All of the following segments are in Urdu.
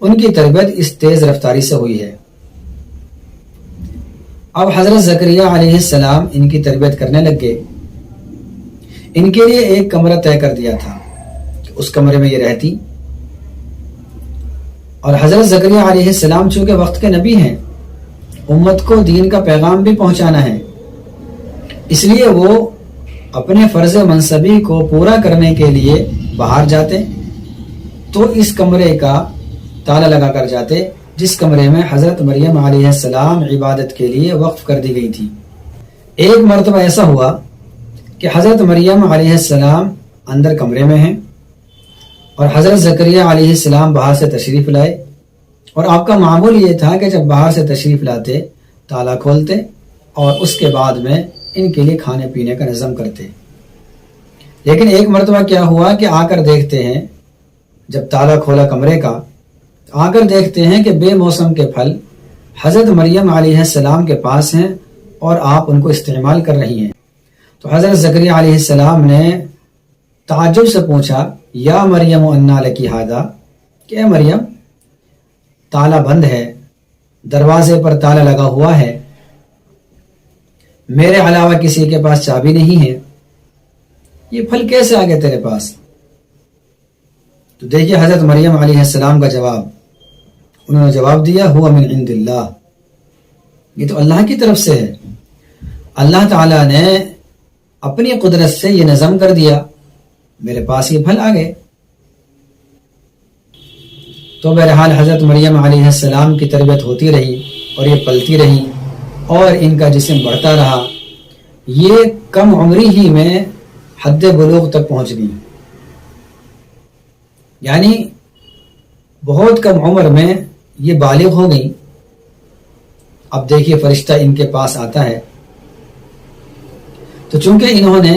ان کی تربیت اس تیز رفتاری سے ہوئی ہے۔ اب حضرت زکریا علیہ السلام ان کی تربیت کرنے لگ گئے۔ ان کے لیے ایک کمرہ طے کر دیا تھا کہ اس کمرے میں یہ رہتی، اور حضرت زکریا علیہ السلام چونکہ وقت کے نبی ہیں، امت کو دین کا پیغام بھی پہنچانا ہے، اس لیے وہ اپنے فرض منصبی کو پورا کرنے کے لیے باہر جاتے تو اس کمرے کا تالا لگا کر جاتے جس کمرے میں حضرت مریم علیہ السلام عبادت کے لیے وقف کر دی گئی تھی۔ ایک مرتبہ ایسا ہوا کہ حضرت مریم علیہ السلام اندر کمرے میں ہیں اور حضرت زکریا علیہ السلام باہر سے تشریف لائے، اور آپ کا معمول یہ تھا کہ جب باہر سے تشریف لاتے تالا کھولتے اور اس کے بعد میں ان کے لیے کھانے پینے کا نظم کرتے۔ لیکن ایک مرتبہ کیا ہوا کہ آ کر دیکھتے ہیں، جب تالا کھولا کمرے کا، آ کر دیکھتے ہیں کہ بے موسم کے پھل حضرت مریم علیہ السلام کے پاس ہیں اور آپ ان کو استعمال کر رہی ہیں۔ تو حضرت زکریا علیہ السلام نے تعجب سے پوچھا، یا مریم انا لکی ھذا، کہ اے مریم، تالا بند ہے، دروازے پر تالا لگا ہوا ہے، میرے علاوہ کسی کے پاس چابی نہیں ہے، یہ پھل کیسے آ گئے تیرے پاس؟ تو دیکھیے حضرت مریم علیہ السلام کا جواب، انہوں نے جواب دیا، ہوا من عند اللہ، یہ تو اللہ کی طرف سے ہے، اللہ تعالیٰ نے اپنی قدرت سے یہ نظم کر دیا، میرے پاس یہ پھل آ گئے۔ تو بہرحال حضرت مریم علیہ السلام کی تربیت ہوتی رہی اور یہ پلتی رہی اور ان کا جسم بڑھتا رہا، یہ کم عمری ہی میں حد بلوغ تک پہنچ گئی، یعنی بہت کم عمر میں یہ بالغ ہو گئی۔ اب دیکھیے فرشتہ ان کے پاس آتا ہے، تو چونکہ انہوں نے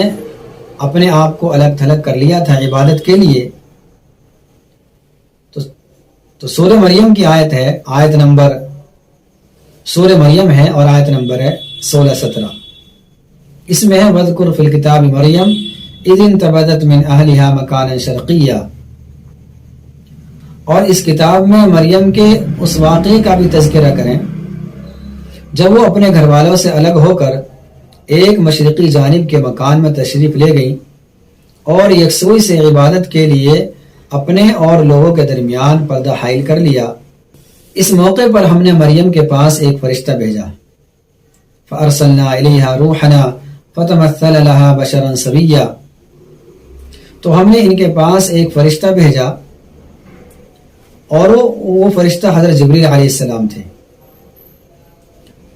اپنے آپ کو الگ تھلگ کر لیا تھا عبادت کے لیے، تو سورہ مریم کی آیت ہے، آیت نمبر سورہ مریم ہے اور آیت نمبر ہے 16-17، اس میں ہے وَذْكُرْ فِي الْكِتَابِ مَرْيَمَ إِذِ انْتَبَذَتْ مِنْ أَهْلِهَا مَكَانًا شَرْقِيًّا، اور اس کتاب میں مریم کے اس واقعے کا بھی تذکرہ کریں جب وہ اپنے گھر والوں سے الگ ہو کر ایک مشرقی جانب کے مکان میں تشریف لے گئی اور یکسوئی سے عبادت کے لیے اپنے اور لوگوں کے درمیان پردہ حائل کر لیا۔ اس موقع پر ہم نے مریم کے پاس ایک فرشتہ بھیجا، فَأَرْسَلْنَا إِلَيْهَا رُوحَنَا فَتَمَثَّلَ لَهَا بَشَرًا سَوِيًّا، تو ہم نے ان کے پاس ایک فرشتہ بھیجا اور وہ فرشتہ حضرت جبریل علیہ السلام تھے،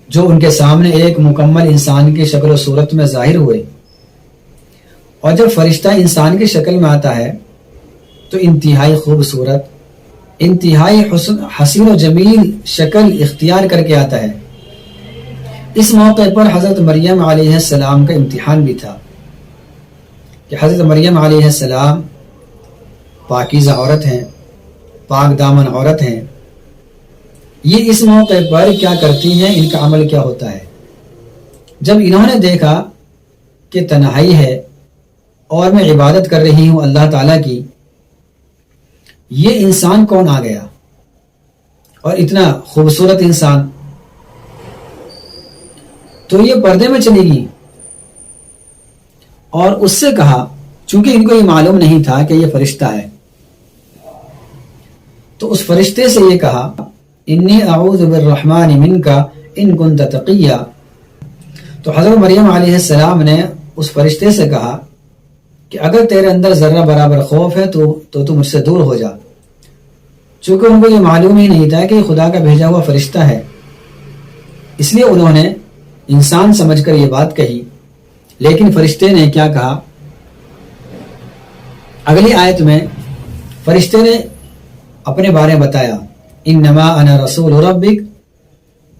جو ان کے سامنے ایک مکمل انسان کی شکل و صورت میں ظاہر ہوئے۔ اور جب فرشتہ انسان کی شکل میں آتا ہے تو انتہائی خوبصورت، انتہائی حسین و جمیل شکل اختیار کر کے آتا ہے۔ اس موقع پر حضرت مریم علیہ السلام کا امتحان بھی تھا کہ حضرت مریم علیہ السلام پاکیزہ عورت ہیں، پاک دامن عورت ہیں، یہ اس موقع پر کیا کرتی ہیں، ان کا عمل کیا ہوتا ہے۔ جب انہوں نے دیکھا کہ تنہائی ہے اور میں عبادت کر رہی ہوں اللہ تعالیٰ کی، یہ انسان کون آ گیا اور اتنا خوبصورت انسان، تو یہ پردے میں چلی گئی اور اس سے کہا، چونکہ ان کو یہ معلوم نہیں تھا کہ یہ فرشتہ ہے، تو اس فرشتے سے یہ کہا، انی اعوذ بالرحمن منک ان کنت تقیا، تو حضرت مریم علیہ السلام نے اس فرشتے سے کہا کہ اگر تیرے اندر ذرہ برابر خوف ہے تو مجھ سے دور ہو جا، چونکہ ان کو یہ معلوم ہی نہیں تھا کہ یہ خدا کا بھیجا ہوا فرشتہ ہے، اس لیے انہوں نے انسان سمجھ کر یہ بات کہی۔ لیکن فرشتے نے کیا کہا، اگلی آیت میں فرشتے نے اپنے بارے میں بتایا، انما انا رسول ربک،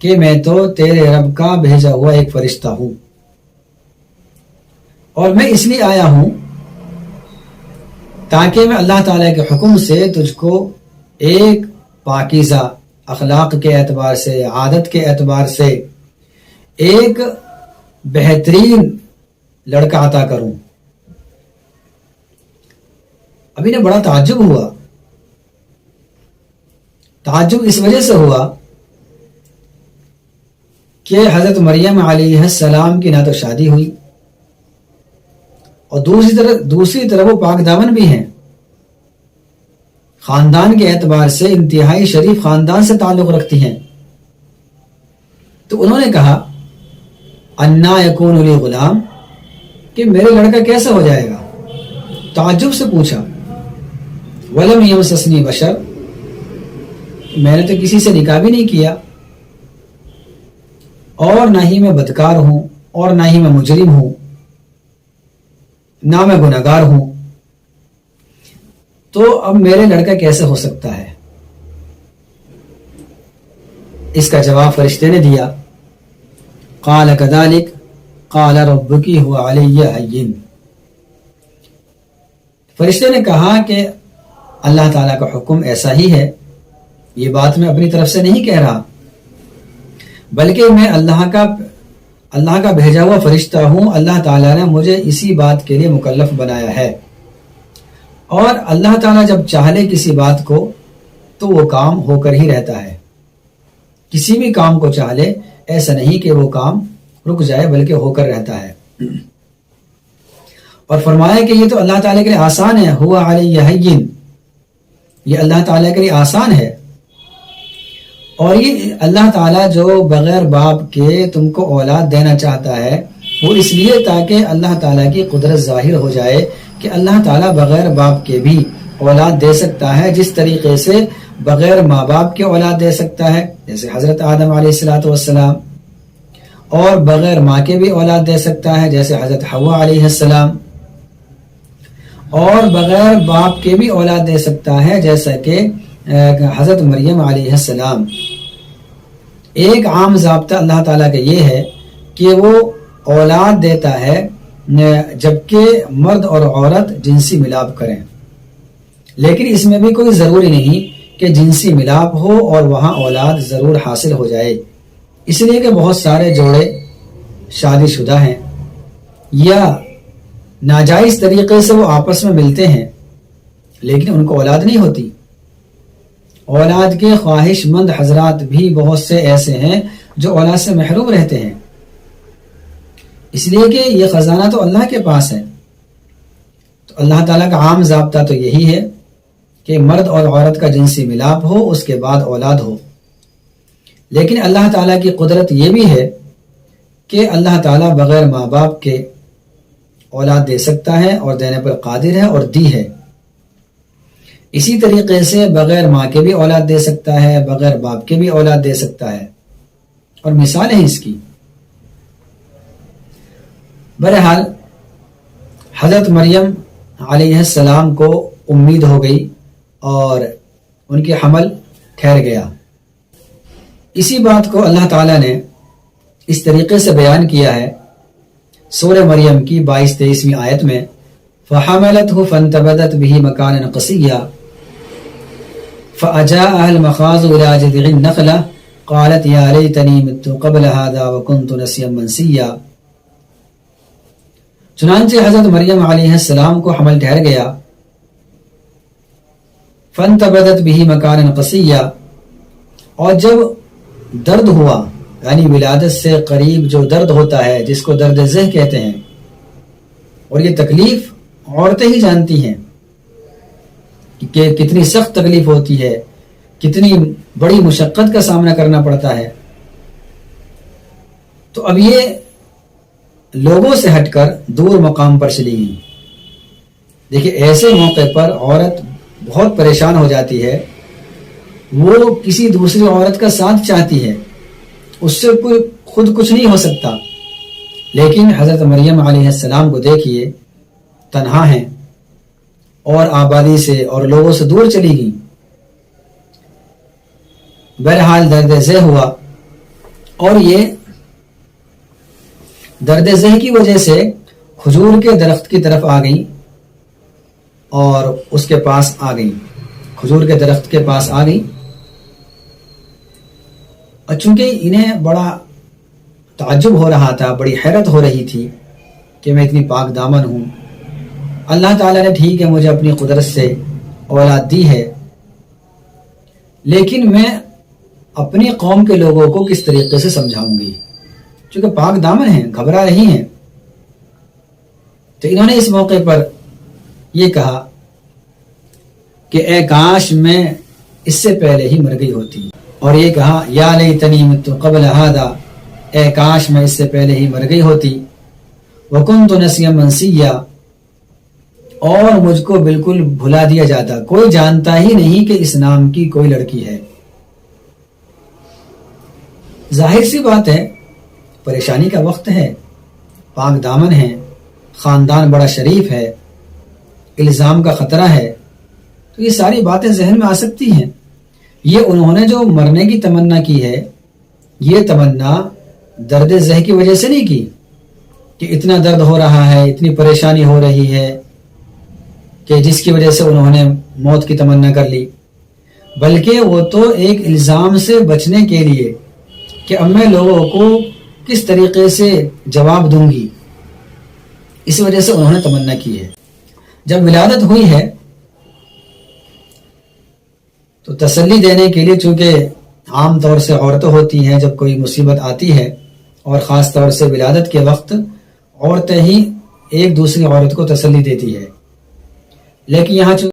کہ میں تو تیرے رب کا بھیجا ہوا ایک فرشتہ ہوں، اور میں اس لیے آیا ہوں تاکہ میں اللہ تعالیٰ کے حکم سے تجھ کو ایک پاکیزہ اخلاق کے اعتبار سے، عادت کے اعتبار سے ایک بہترین لڑکا عطا کروں۔ ابھی نے بڑا تعجب ہوا تعجب اس وجہ سے ہوا کہ حضرت مریم علیہ السلام کی نہ تو شادی ہوئی اور دوسری طرف وہ پاک دامن بھی ہیں، خاندان کے اعتبار سے انتہائی شریف خاندان سے تعلق رکھتی ہیں۔ تو انہوں نے کہا انا یکون لی غلام، کہ میرے لڑکا کیسے ہو جائے گا؟ تعجب سے پوچھا ولم یمسسنی بشر، میں نے تو کسی سے نکاح بھی نہیں کیا، اور نہ ہی میں بدکار ہوں اور نہ ہی میں مجرم ہوں، نہ میں گنہگار ہوں، تو اب میرے لڑکا کیسے ہو سکتا ہے؟ اس کا جواب فرشتے نے دیا، قال کذالک قال ربک هو علی ہین۔ فرشتے نے کہا کہ اللہ تعالیٰ کا حکم ایسا ہی ہے، یہ بات میں اپنی طرف سے نہیں کہہ رہا، بلکہ میں اللہ کا بھیجا ہوا فرشتہ ہوں، اللہ تعالیٰ نے مجھے اسی بات کے لیے مکلف بنایا ہے، اور اللہ تعالیٰ جب چاہ لے کسی بات کو تو وہ کام ہو کر ہی رہتا ہے، کسی بھی کام کو چاہ لے، ایسا نہیں کہ وہ کام رک جائے بلکہ ہو کر رہتا ہے۔ اور فرمایا کہ یہ تو اللہ تعالیٰ کے لیے آسان ہے، ہوا علی ہین، یہ اللہ تعالیٰ کے لیے آسان ہے، اور یہ اللہ تعالیٰ جو بغیر باپ کے تم کو اولاد دینا چاہتا ہے وہ اس لیے تاکہ اللہ تعالیٰ کی قدرت ظاہر ہو جائے کہ اللہ تعالیٰ بغیر باپ کے بھی اولاد دے سکتا ہے، جس طریقے سے بغیر ماں باپ کے اولاد دے سکتا ہے، جیسے حضرت آدم علیہ السلام، اور بغیر ماں کے بھی اولاد دے سکتا ہے جیسے حضرت حوا علیہ السلام، اور بغیر باپ کے بھی اولاد دے سکتا ہے جیسا کہ حضرت مریم علیہ السلام۔ ایک عام ضابطہ اللہ تعالیٰ کا یہ ہے کہ وہ اولاد دیتا ہے جبکہ مرد اور عورت جنسی ملاپ کریں، لیکن اس میں بھی کوئی ضروری نہیں کہ جنسی ملاپ ہو اور وہاں اولاد ضرور حاصل ہو جائے، اس لیے کہ بہت سارے جوڑے شادی شدہ ہیں یا ناجائز طریقے سے وہ آپس میں ملتے ہیں لیکن ان کو اولاد نہیں ہوتی۔ اولاد کے خواہش مند حضرات بھی بہت سے ایسے ہیں جو اولاد سے محروم رہتے ہیں، اس لیے کہ یہ خزانہ تو اللہ کے پاس ہے۔ تو اللہ تعالیٰ کا عام ضابطہ تو یہی ہے کہ مرد اور عورت کا جنسی ملاپ ہو، اس کے بعد اولاد ہو، لیکن اللہ تعالیٰ کی قدرت یہ بھی ہے کہ اللہ تعالیٰ بغیر ماں باپ کے اولاد دے سکتا ہے اور دینے پر قادر ہے اور دی ہے۔ اسی طریقے سے بغیر ماں کے بھی اولاد دے سکتا ہے، بغیر باپ کے بھی اولاد دے سکتا ہے، اور مثال ہے اس کی۔ بہرحال حضرت مریم علیہ السلام کو امید ہو گئی اور ان کے حمل ٹھہر گیا۔ اسی بات کو اللہ تعالیٰ نے اس طریقے سے بیان کیا ہے سورہ مریم کی 22-23 آیت میں، فَحَمَلَتْهُ فَانْتَبَذَتْ بِهِ مَكَانًا قَصِيًّا فَأَجَاءَهَا الْمَخَاضُ إِلَى جِذْعِ النَّخْلَةِ قَالَتْ يَا لَيْتَنِي مِتُّ قَبْلَ هَذَا وَكُنْتُ نَسِيًّا مَنسِيًّا۔ چنانچہ حضرت مریم علیہ السلام کو حمل ٹھہر گیا، فَانْتَبَذَتْ بِهِ مَكَانًا قَصِيًّا، اور جب درد ہوا، یعنی ولادت سے قریب جو درد ہوتا ہے جس کو درد ذہ کہتے ہیں، اور یہ تکلیف عورتیں ہی جانتی ہیں کہ کتنی سخت تکلیف ہوتی ہے، کتنی بڑی مشقت کا سامنا کرنا پڑتا ہے۔ تو اب یہ لوگوں سے ہٹ کر دور مقام پر چلی گئی۔ دیکھیں ایسے موقع پر عورت بہت پریشان ہو جاتی ہے، وہ کسی دوسری عورت کا ساتھ چاہتی ہے، اس سے کوئی خود کچھ نہیں ہو سکتا، لیکن حضرت مریم علیہ السلام کو دیکھیے تنہا ہیں اور آبادی سے اور لوگوں سے دور چلی گئی۔ بہرحال درد ذہ ہوا، اور یہ درد ذہ کی وجہ سے کھجور کے درخت کی طرف آ گئی اور اس کے پاس آ گئی، کھجور کے درخت کے پاس آ گئی، اور چونکہ انہیں بڑا تعجب ہو رہا تھا، بڑی حیرت ہو رہی تھی کہ میں اتنی پاک دامن ہوں، اللہ تعالیٰ نے ٹھیک ہے مجھے اپنی قدرت سے اولاد دی ہے، لیکن میں اپنی قوم کے لوگوں کو کس طریقے سے سمجھاؤں گی، چونکہ پاک دامن ہیں، گھبرا رہی ہیں۔ تو انہوں نے اس موقع پر یہ کہا کہ اے کاش میں اس سے پہلے ہی مر گئی ہوتی، اور یہ کہا یا لیتنی مت قبل ھذا، اے کاش میں اس سے پہلے ہی مر گئی ہوتی، وکنت نسیا منسیا، اور مجھ کو بالکل بھلا دیا جاتا، کوئی جانتا ہی نہیں کہ اس نام کی کوئی لڑکی ہے۔ ظاہر سی بات ہے، پریشانی کا وقت ہے، پاک دامن ہے، خاندان بڑا شریف ہے، الزام کا خطرہ ہے، تو یہ ساری باتیں ذہن میں آ سکتی ہیں۔ یہ انہوں نے جو مرنے کی تمنا کی ہے، یہ تمنا درد ذہ کی وجہ سے نہیں کی کہ اتنا درد ہو رہا ہے، اتنی پریشانی ہو رہی ہے کہ جس کی وجہ سے انہوں نے موت کی تمنا کر لی، بلکہ وہ تو ایک الزام سے بچنے کے لیے کہ اب میں لوگوں کو کس طریقے سے جواب دوں گی، اس وجہ سے انہوں نے تمنا کی ہے۔ جب ولادت ہوئی ہے تو تسلی دینے کے لیے، چونکہ عام طور سے عورتیں ہوتی ہیں جب کوئی مصیبت آتی ہے، اور خاص طور سے ولادت کے وقت عورتیں ہی ایک دوسری عورت کو تسلی دیتی ہے، لیکن یہاں